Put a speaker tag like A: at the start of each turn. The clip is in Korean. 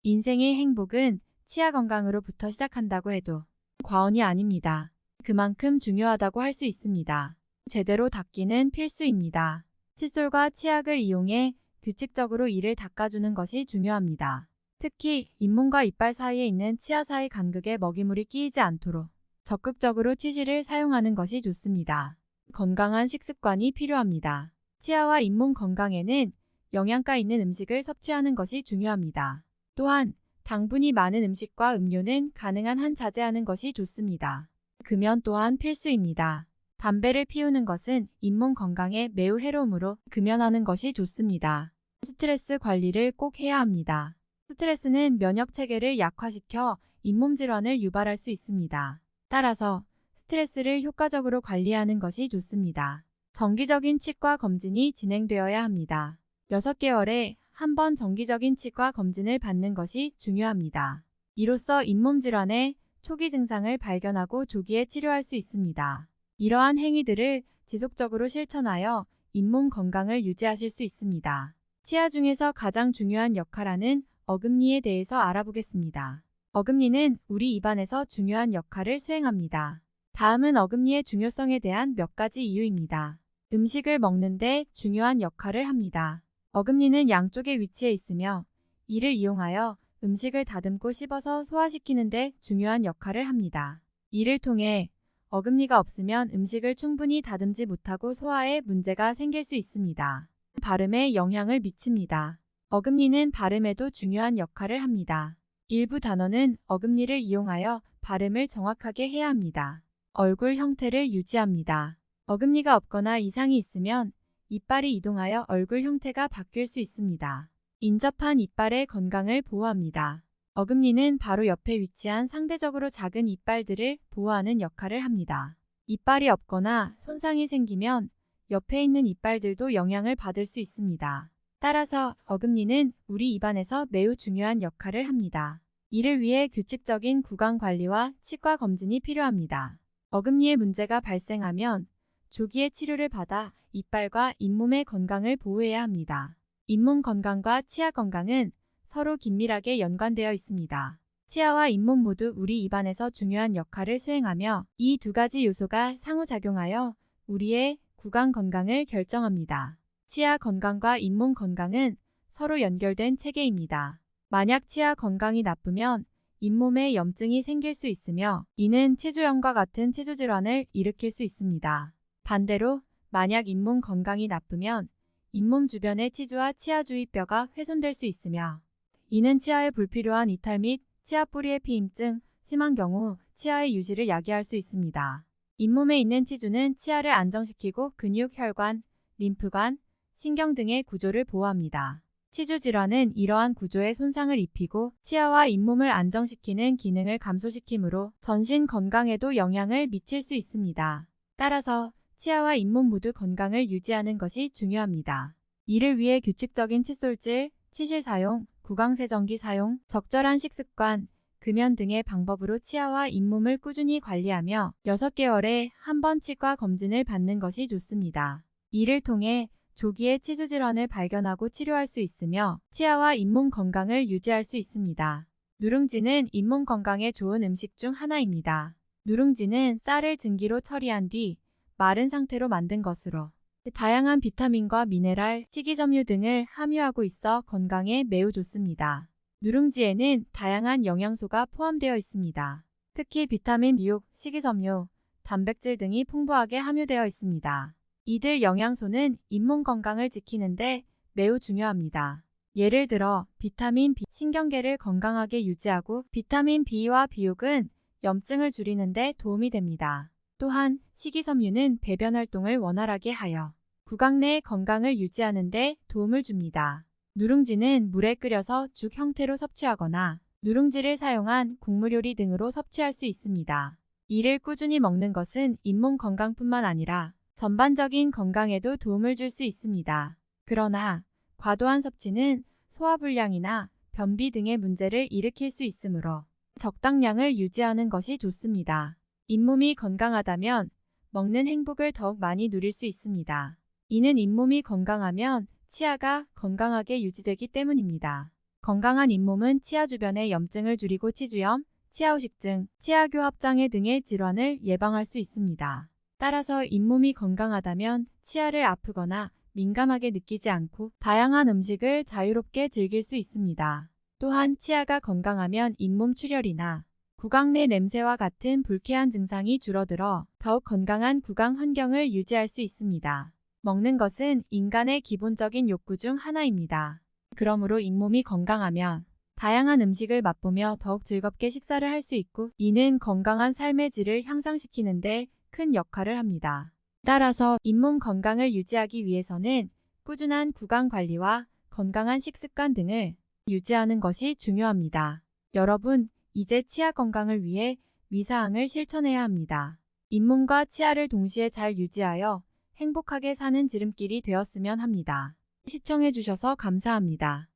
A: 인생의 행복은 치아 건강으로부터 시작한다고 해도 과언이 아닙니다. 그만큼 중요하다고 할 수 있습니다. 제대로 닦기는 필수입니다. 칫솔과 치약을 이용해 규칙적으로 이를 닦아주는 것이 중요합니다. 특히 잇몸과 이빨 사이에 있는 치아 사이 간극에 먹이물이 끼이지 않도록 적극적으로 치실을 사용하는 것이 좋습니다. 건강한 식습관이 필요합니다. 치아와 잇몸 건강에는 영양가 있는 음식을 섭취하는 것이 중요합니다. 또한 당분이 많은 음식과 음료는 가능한 한 자제하는 것이 좋습니다. 금연 또한 필수입니다. 담배를 피우는 것은 잇몸 건강에 매우 해로우므로 금연하는 것이 좋습니다. 스트레스 관리를 꼭 해야 합니다. 스트레스는 면역 체계를 약화시켜 잇몸 질환을 유발할 수 있습니다. 따라서 스트레스를 효과적으로 관리하는 것이 좋습니다. 정기적인 치과 검진이 진행되어야 합니다. 6개월에 한 번 정기적인 치과 검진을 받는 것이 중요합니다. 이로써 잇몸 질환의 초기 증상을 발견하고 조기에 치료할 수 있습니다. 이러한 행위들을 지속적으로 실천하여 잇몸 건강을 유지하실 수 있습니다. 치아 중에서 가장 중요한 역할하는 어금니에 대해서 알아보겠습니다. 어금니는 우리 입안에서 중요한 역할을 수행합니다. 다음은 어금니의 중요성에 대한 몇 가지 이유입니다. 음식을 먹는데 중요한 역할을 합니다. 어금니는 양쪽에 위치해 있으며 이를 이용하여 음식을 다듬고 씹어서 소화시키는 데 중요한 역할을 합니다. 이를 통해 어금니가 없으면 음식을 충분히 다듬지 못하고 소화에 문제가 생길 수 있습니다. 발음에 영향을 미칩니다. 어금니는 발음에도 중요한 역할을 합니다. 일부 단어는 어금니를 이용하여 발음을 정확하게 해야 합니다. 얼굴 형태를 유지합니다. 어금니가 없거나 이상이 있으면 이빨이 이동하여 얼굴 형태가 바뀔 수 있습니다. 인접한 이빨의 건강을 보호합니다. 어금니는 바로 옆에 위치한 상대적으로 작은 이빨들을 보호하는 역할을 합니다. 이빨이 없거나 손상이 생기면 옆에 있는 이빨들도 영향을 받을 수 있습니다. 따라서 어금니는 우리 입안에서 매우 중요한 역할을 합니다. 이를 위해 규칙적인 구강 관리와 치과 검진이 필요합니다. 어금니에 문제가 발생하면 조기에 치료를 받아 이빨과 잇몸의 건강을 보호해야 합니다. 잇몸 건강과 치아 건강은 서로 긴밀하게 연관되어 있습니다. 치아와 잇몸 모두 우리 입안에서 중요한 역할을 수행하며 이 두 가지 요소가 상호작용하여 우리의 구강 건강을 결정합니다. 치아 건강과 잇몸 건강은 서로 연결된 체계입니다. 만약 치아 건강이 나쁘면 잇몸에 염증이 생길 수 있으며 이는 치주염과 같은 치주 질환을 일으킬 수 있습니다. 반대로 만약 잇몸 건강이 나쁘면 잇몸 주변의 치주와 치아 주위 뼈가 훼손될 수 있으며 이는 치아에 불필요한 이탈 및 치아 뿌리의 피임증, 심한 경우 치아의 유지를 야기할 수 있습니다. 잇몸에 있는 치주는 치아를 안정시키고 근육, 혈관, 림프관, 신경 등의 구조를 보호합니다. 치주 질환은 이러한 구조에 손상을 입히고 치아와 잇몸을 안정시키는 기능을 감소시키므로 전신 건강에도 영향을 미칠 수 있습니다. 따라서 치아와 잇몸 모두 건강을 유지하는 것이 중요합니다. 이를 위해 규칙적인 칫솔질, 치실 사용, 구강세정기 사용, 적절한 식습관, 금연 등의 방법으로 치아와 잇몸을 꾸준히 관리하며 6개월에 한 번 치과 검진을 받는 것이 좋습니다. 이를 통해 조기에 치주 질환을 발견하고 치료할 수 있으며 치아와 잇몸 건강을 유지할 수 있습니다. 누룽지는 잇몸 건강에 좋은 음식 중 하나입니다. 누룽지는 쌀을 증기로 처리한 뒤 마른 상태로 만든 것으로 다양한 비타민과 미네랄, 식이섬유 등을 함유하고 있어 건강에 매우 좋습니다. 누룽지에는 다양한 영양소가 포함되어 있습니다. 특히 비타민 B6, 식이섬유, 단백질 등이 풍부하게 함유되어 있습니다. 이들 영양소는 잇몸 건강을 지키는데 매우 중요합니다. 예를 들어 비타민 B, 신경계를 건강하게 유지하고 비타민 B와 B6은 염증을 줄이는 데 도움이 됩니다. 또한 식이섬유는 배변 활동을 원활하게 하여 구강 내의 건강을 유지하는 데 도움을 줍니다. 누룽지는 물에 끓여서 죽 형태로 섭취하거나 누룽지를 사용한 국물 요리 등으로 섭취할 수 있습니다. 이를 꾸준히 먹는 것은 잇몸 건강뿐만 아니라 전반적인 건강에도 도움을 줄 수 있습니다. 그러나 과도한 섭취는 소화불량이나 변비 등의 문제를 일으킬 수 있으므로 적당량을 유지하는 것이 좋습니다. 잇몸이 건강하다면 먹는 행복을 더욱 많이 누릴 수 있습니다. 이는 잇몸이 건강하면 치아가 건강하게 유지되기 때문입니다. 건강한 잇몸은 치아 주변의 염증을 줄이고 치주염, 치아후식증, 치아교합장애 등의 질환을 예방할 수 있습니다. 따라서 잇몸이 건강하다면 치아를 아프거나 민감하게 느끼지 않고 다양한 음식을 자유롭게 즐길 수 있습니다. 또한 치아가 건강하면 잇몸 출혈이나 구강 내 냄새와 같은 불쾌한 증상이 줄어들어 더욱 건강한 구강 환경을 유지할 수 있습니다. 먹는 것은 인간의 기본적인 욕구 중 하나입니다. 그러므로 잇몸이 건강하면 다양한 음식을 맛보며 더욱 즐겁게 식사를 할 수 있고 이는 건강한 삶의 질을 향상시키는 데 큰 역할을 합니다. 따라서 잇몸 건강을 유지하기 위해서는 꾸준한 구강 관리와 건강한 식습관 등을 유지하는 것이 중요합니다. 여러분, 이제 치아 건강을 위해 위사항을 실천해야 합니다. 잇몸과 치아를 동시에 잘 유지하여 행복하게 사는 지름길이 되었으면 합니다. 시청해주셔서 감사합니다.